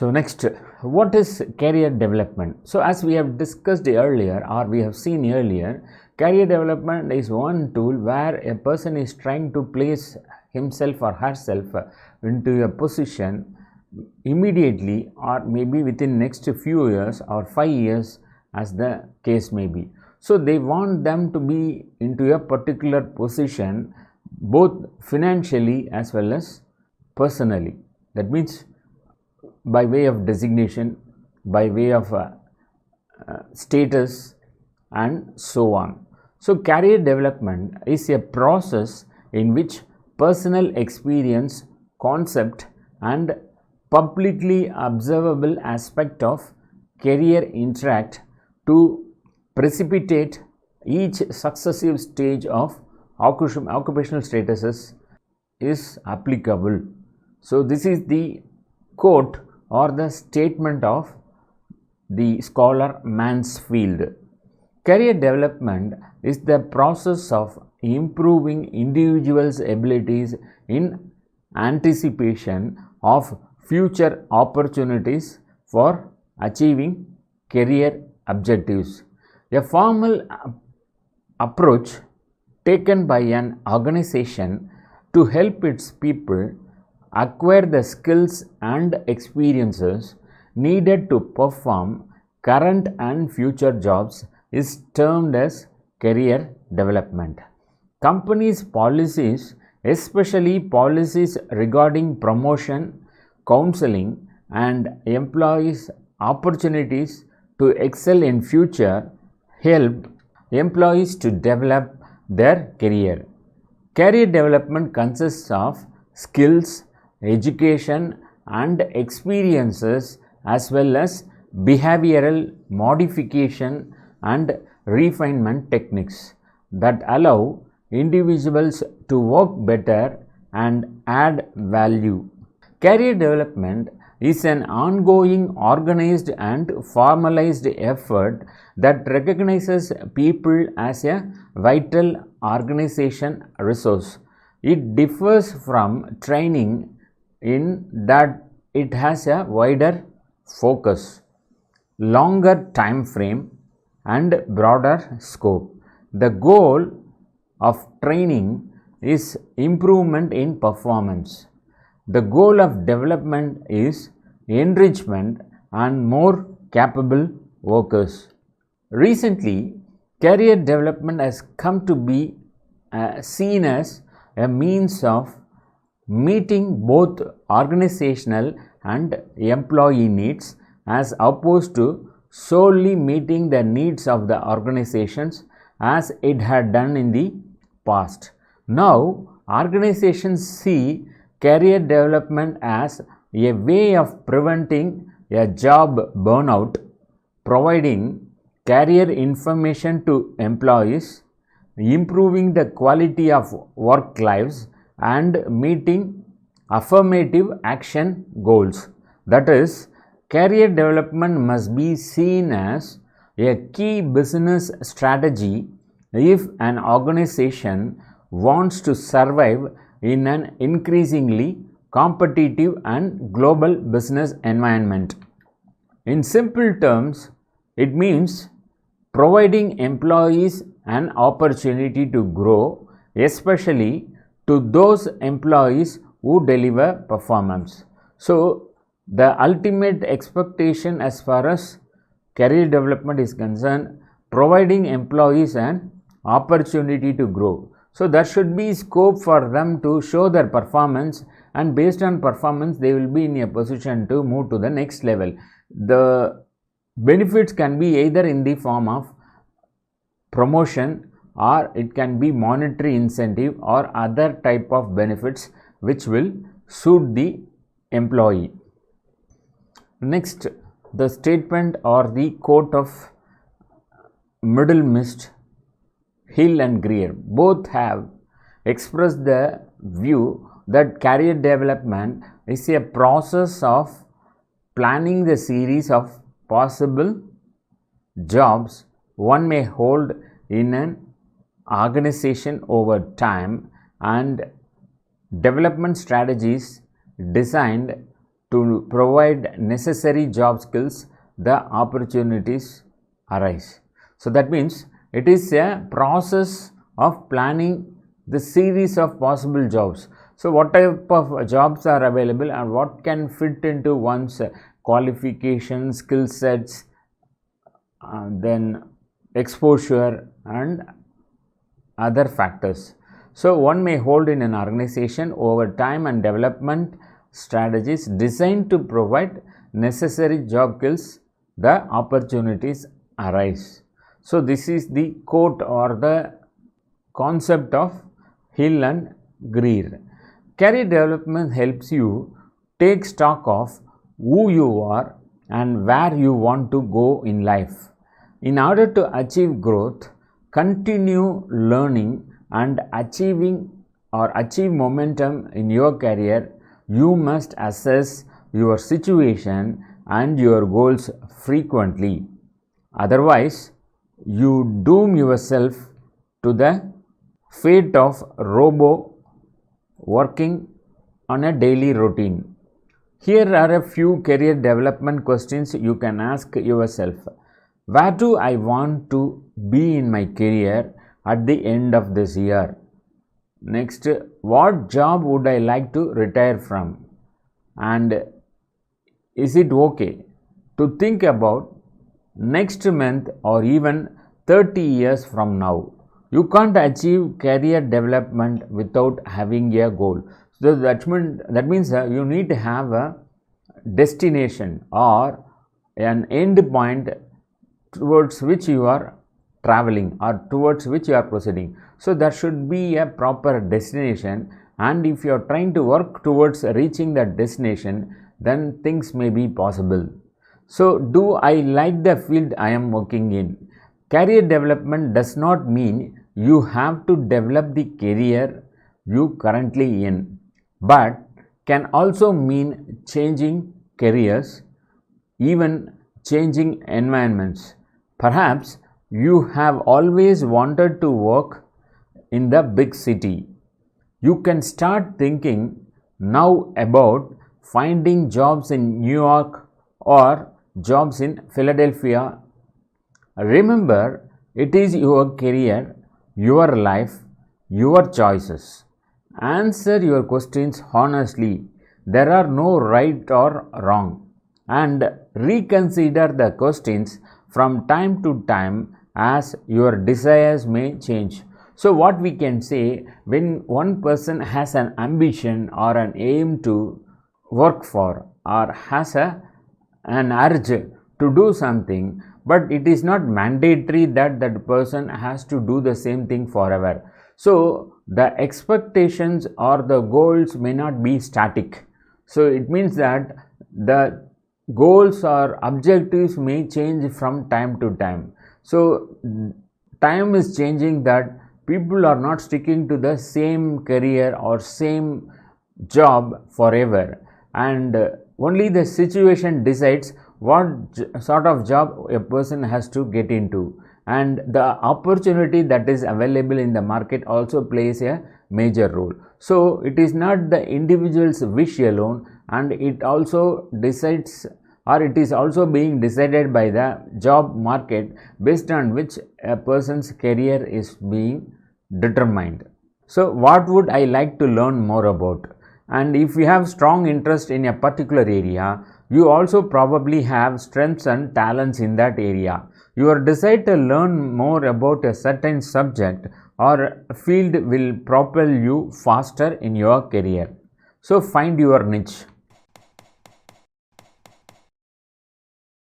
So next, what is career development? So as we have discussed earlier, or we have seen earlier, career development is one tool where a person is trying to place himself or herself into a position immediately, or maybe within next few years or 5 years, as the case may be. So they want them to be into a particular position both financially as well as personally. That means by way of designation, by way of status, and so on. So career development is a process in which personal experience, concept, and publicly observable aspect of career interact to precipitate each successive stage of occupational statuses is applicable. So this is the quote or the statement of the scholar Mansfield. Career development is the process of improving individuals' abilities in anticipation of future opportunities for achieving career objectives. A formal approach taken by an organization to help its people acquire the skills and experiences needed to perform current and future jobs is termed as career development. Companies' policies, especially policies regarding promotion, counseling, and employees' opportunities to excel in future, help employees to develop their career. Career development consists of skills, education, and experiences, as well as behavioral modification and refinement techniques that allow individuals to work better and add value. Career development is an ongoing, organized, and formalized effort that recognizes people as a vital organization resource. It differs from training in that it has a wider focus, longer time frame, and broader scope. The goal of training is improvement in performance. The goal of development is enrichment and more capable workers. Recently, career development has come to be seen as a means of meeting both organizational and employee needs, as opposed to solely meeting the needs of the organizations as it had done in the past. Now, organizations see career development as a way of preventing a job burnout, providing career information to employees, improving the quality of work lives, and meeting affirmative action goals. That is, career development must be seen as a key business strategy if an organization wants to survive in an increasingly competitive and global business environment. In simple terms, it means providing employees an opportunity to grow, especially to those employees who deliver performance. So, the ultimate expectation as far as career development is concerned, providing employees an opportunity to grow. So, there should be scope for them to show their performance, and based on performance, they will be in a position to move to the next level. The benefits can be either in the form of promotion, or it can be monetary incentive or other type of benefits which will suit the employee. Next, the statement or the quote of Middlemist, Hill and Greer both have expressed the view that career development is a process of planning the series of possible jobs one may hold in an organization over time, and development strategies designed to provide necessary job skills, the opportunities arise. So that means it is a process of planning the series of possible jobs. So what type of jobs are available and what can fit into one's qualifications, skill sets, then exposure and other factors. So one may hold in an organization over time and development strategies designed to provide necessary job skills, the opportunities arise. So this is the quote or the concept of Hill and Greer. Career development helps you take stock of who you are and where you want to go in life. In order to achieve growth, continue learning and achieve momentum in your career, you must assess your situation and your goals frequently. Otherwise, you doom yourself to the fate of robo working on a daily routine. Here are a few career development questions you can ask yourself. Where do I want to be in my career at the end of this year? Next, what job would I like to retire from? And is it okay to think about next month or even 30 years from now? You can't achieve career development without having a goal. So that means you need to have a destination or an end point towards which you are traveling or towards which you are proceeding. So there should be a proper destination, and if you are trying to work towards reaching that destination, then things may be possible. So do I like the field I am working in? Career development does not mean you have to develop the career you currently in, but can also mean changing careers, even changing environments. Perhaps you have always wanted to work in the big city. You can start thinking now about finding jobs in New York or jobs in Philadelphia. Remember, it is your career, your life, your choices. Answer your questions honestly. There are no right or wrong. And reconsider the questions from time to time as your desires may change. So what we can say, when one person has an ambition or an aim to work for or has an urge to do something, but it is not mandatory that that person has to do the same thing forever. So the expectations or the goals may not be static. So it means that the goals or objectives may change from time to time. So time is changing, that people are not sticking to the same career or same job forever, and only the situation decides what sort of job a person has to get into, and the opportunity that is available in the market also plays a major role. So it is not the individual's wish alone, and it also decides, or it is also being decided by the job market, based on which a person's career is being determined. So what would I like to learn more about? And if you have strong interest in a particular area, you also probably have strengths and talents in that area. Your desire to learn more about a certain subject or field will propel you faster in your career. So find your niche.